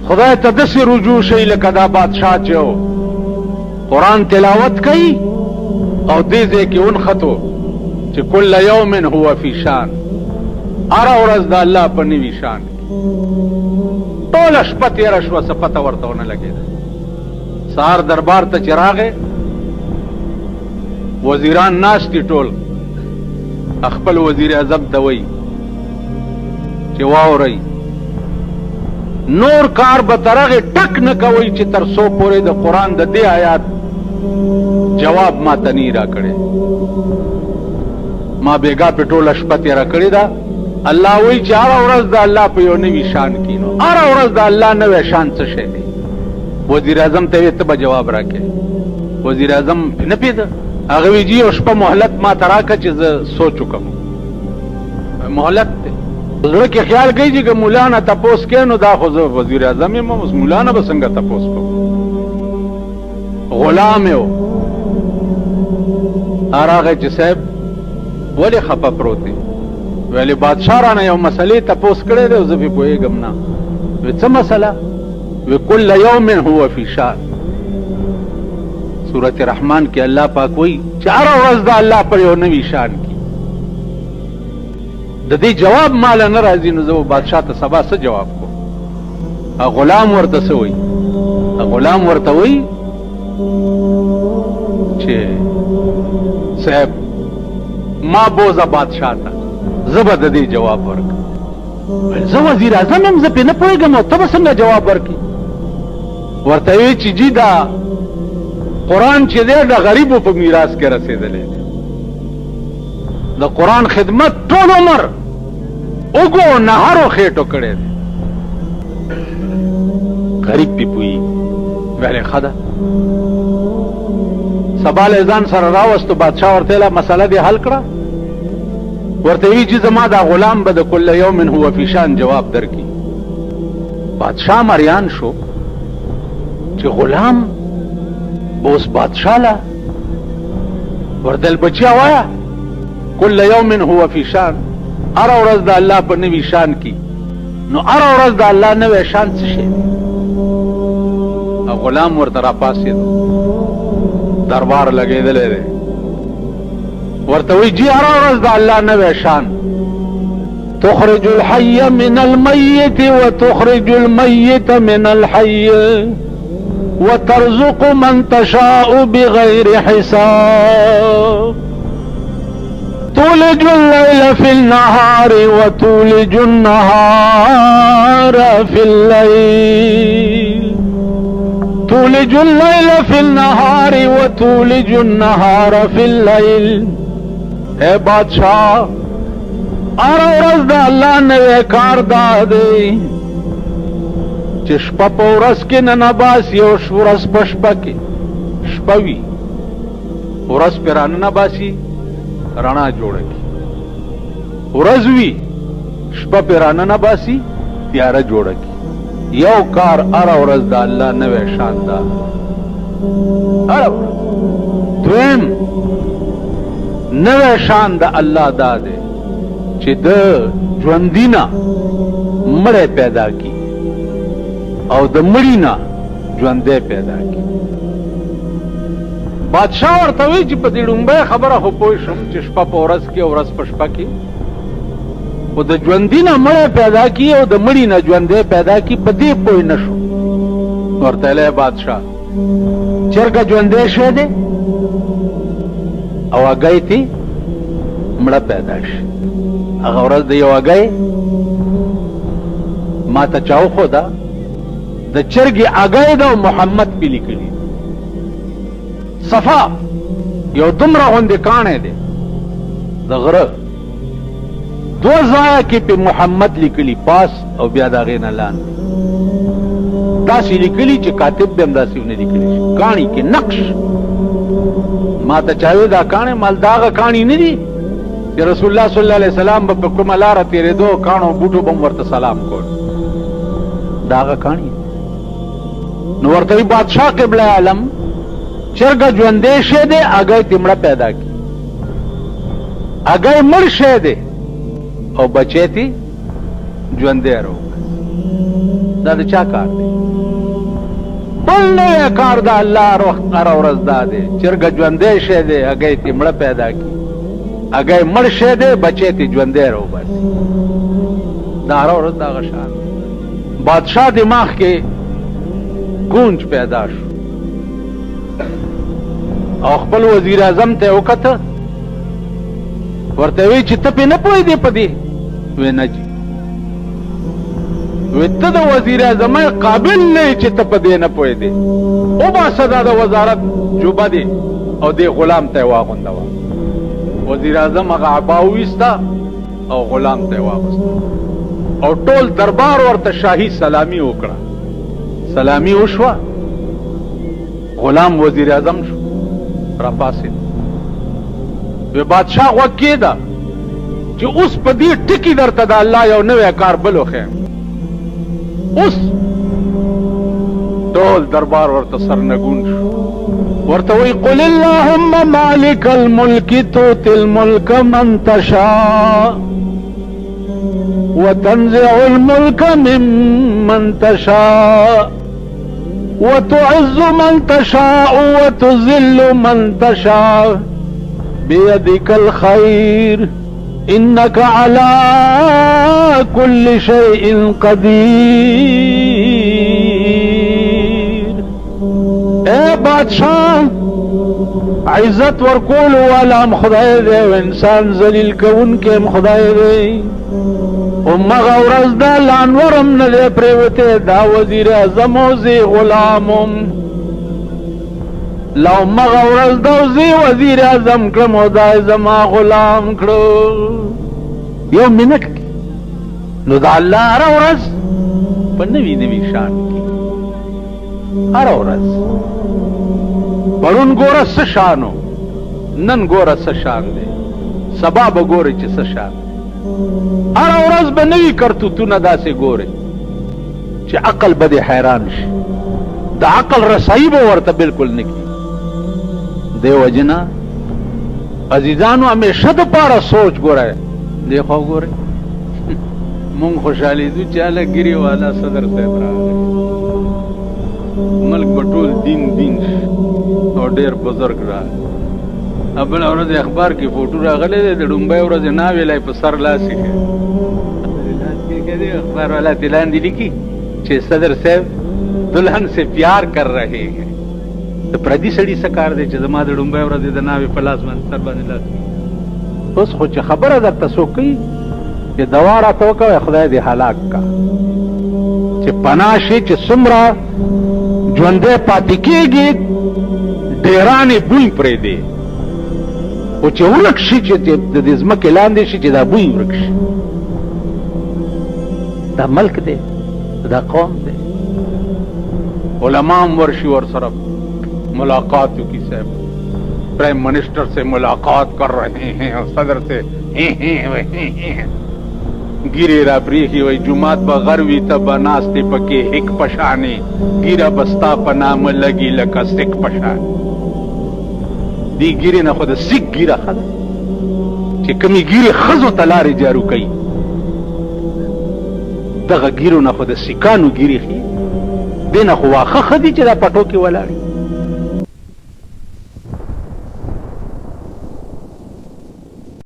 خدای ته داسې رجوع شي لکه دا بادشاه چې و قرآن تلاوت کوي او دې ځای کې ونختو چې کل یوم هو فی شان، هره ورځ د الله په نوي شان کې ټوله شپه تېره شوه، څه پته ورته ونه لګېده. سهار دربار ته چې راغی وزیران ناست دي ټول، خپل وزیر اعظم ته وایي چې واورئ نور کار به تر هغې ټک نه کوئ چې تر څو پورې د قرآن د دې آیات جواب ما ته نه را کړی. ما بیګا په ټوله شپه تېره کړې ده. الله وایي چې هره ورځ د الله په یو نوي شان کې، نو هره ورځ د الله نوی شان څه شی دی؟ وزیر اعظم ته وایي ته به جواب راکړې. وزیر اعظم نه پوهېده. هغه وایي جي یو شپه مهلت ما ته راکړه چې زه سوچ وکړم. مهلت دی. زړه کې خیال کوي چې که مولا نه تپوس کوې نو دا خو زه وزیر اعظم یم، اوس مولا نه به څنګه تپوس کوم. غلام یې و. راغی چې صاحب ولې خفه پروت دی؟ ویلې بادشاه رانه یو مسلې تپوس کړی دی او زه پرې پوهېږم نه. وی څه مسله؟ وی کل یوم هو فی شان. سورت رحمان کې الله پاک وایي چې هره ورځ د الله پر یو نوي شان کې. د دې جواب ماله نه راځي نو زه به بادشاه ته سبا څه جواب کوم؟ غلام ورته څه وایي؟ غلام ورته وایي چې صاحب ما بوزه بادشاه ته، زه به د دې جواب ورکړم. زه وزیر اعظم یم، زه پرې نه پوهېږم او ته به څنګه جواب ورکړې؟ ورته وایي چې جي دا قرآن چې دی د غریبو په میراث کې رسېدلی دی. د قرآن خدمت ټول عمر اوږو نهارو خېټو کړی دی. غریب پې پوهېږي. ویلې ښه ده. سبا له ځان سره راوستو. بادشاه ورته ویله مسله دې حل کړه؟ ورته وی چې زما دا غلام به د کل یوم هو فی شان جواب درکړي. بادشاه مریان شو چې غلام به اوس بادشاه له ورته بچیا وایه کل یوم هو فی شان، هره ورځ د الله په نوي شان کې. نو هره ورځ د الله نوی شان څه شی دی؟ او غلام ورته راپاڅېدو. دربار لګېدلی دی. ورته وایي جي هره ورځ د الله نوی شان. تخرج الحي من الميت وتخرج الميت من الحي وترزق من تشاء بغير حساب تولج الليل في النهار وتولج النهار في الليل تولج الليل في النهار وتولج النهار في الليل. اے بادشاہ هر ورځ د الله نوی کار دا دی چې شپه په ورځ کې ننباسي او ورځ په شپه کې. شپه وي ورځ پې راننباسي رڼا جوړه کړي. ورځ وي شپه پې راننباسي تیاره جوړه کړي. یو کار هره ورځ د الله نوی شان ده. هره ورځ. دویم نوی شان د الله دا دی چې د ژوندي نه مړی پیدا کړي او د مړي نه ژوندی پیدا کړي. بادشاه ورته وایي چې په دې لومبۍ خبره خو پوه شم چې شپه په ورځ کې او ورځ په شپه کې، خو د ژوندي نه مړی پیدا کړي او د مړي نه ژوندی پیدا کړي په دې پوه نه شو. ورته ویلی بادشاه چرګه ژوندی شی دی او هګۍ تې مړه پیدا شي. هغه ورځ د یو هګۍ ما ته چا وښوده، د چرګې هګۍ ده او محمد پې لیکلي. صفا یو دومره غوندې کاڼی دی د غره، دو ځایه کې پې محمد لیکلي، پاس او بیا د هغې نه لاندې داسې لیکلي چې کاتب به هم داسې ونه لیکلی شي. کاڼي کې نقش. ما ته چا وی دا کاڼی مال د هغه کاڼي نه دي چې رسول الله صلی الله علیه وسلم به په کومه لاره تېرېدو کاڼو بوټو به هم ورته سلام کول. د هغه کاڼي. نو ورته وی بادشاه قبله عالم چرګه ژوندی شی دی، هګۍ تې مړه پیدا کړي. هګۍ مړ شی دی او بچی تې ژوندی راوباسي. دا د چا کار دی؟ بل نوی کار دا الله هره ورځ دا دی چرګه ژوندی شی دی هګۍ تې مړه پیدا کړي، هګۍ مړ شی دی بچی تې ژوندی راوباسي. دا هره ورځ دغه شان بادشاه دماغ کې گونج پیدا شو او خپل وزیر اعظم ته وکته، ورته وی چې ته پې نه پوهېدې په دې؟ وی نه جي. وی ته د وزیر اعظم قابل نه یې چې ته په دې نه پوهېدې، وباسه دا د وزارت جوبه دی او دې غلام ته یې واغوندوه. وزیر اعظم هغه عبا وویسته او غلام ته یې واغوسته او ټول دربار ورته شاهي سلامي وکړه. سلامي وشوه، غلام وزیر اعظم شو، راپاسېد. وی بادشاه غوږ کېده چې اوس په دې ټکي درته د الله یو نوی کار بل وښیم. اوس ټول دربار ورته سرنګون شو، ورته وی قل اللهم مالک الملک تؤتي الملک من تشاء وتنزع الملك ممن تشاء وتعز من تشاء وتذل من تشاء بيدك الخير انك على كل شيء قدير. اے بادشاہ عزت ورکول والام خدای دے و انسان ذلیل کون کے خدای دے. امغه ورځ دا لانورم نه دی پریوته دا وزیر اعظم او زی غلامم لا امغه ورځ دا زی وزیر اعظم کړم او دا زما غلام کړو. یو منټ نو دا الله هر ورځ په نوي نوي شان کې هر ورځ پرون ګوره څه شانو، نن ګوره څه شان دی، سبا به ګورې چې څه شان. هر ورځ به نوي کرتوتونه داسې ګورې چې عقل به دې حیران شي، د عقل رسایي به ورته بالکل نه کړي. دې وجې نه عزیزانو همیشه دپاره سوچ ګورئ. دې خوا ګورئ مونږ خوشحالېدو چې هله ګیرې والا صدر صاحب راغی، ملک به ټول دین شي او ډېر بزرګ راغی. بله ورځ اخبار کې فوټو راغلی دی د ډومبۍ ورځې ناوې لی په سر لاس ایښی، اخبار والا ته لاندې لیکي چې صدر صاحب دلہن سے پیار کر رہے ہیں. د پردي سړي څه کار دی چې زما د ډومبۍ ورځې د ناوې په لاس باندې سر باندې لاس. اوس خو چې خبره درته څوک کوي چې دوا راته وکوئ خدای دې هلاک کا، چې پناه شي چې څومره ژوندی پاتې کېږي ډېرانې بوی پرېږدي، او چې ورک شي چې د دې ځمکې لاندې شي چې دا بوی ورک شي. دا ملک دی، دا قوم دی. علماء ورشي ورسره ملاقات کی صاحب پرائم منسٹر سے ملاقات کر رہے ہیں اور صدر سے گیرے را پریخی وی جماعت با غروی تبا ناستی پکی حک پشانی گیرا بستا پنام لگی لکا سک پشانی. دی گیرے نا خود سک گیرا خد چه کمی گیرے خزو تلاری جارو کئی دغا گیرو نا خود سکانو گیری خی دینا خواخه خدی چه دا پٹو کی ولاری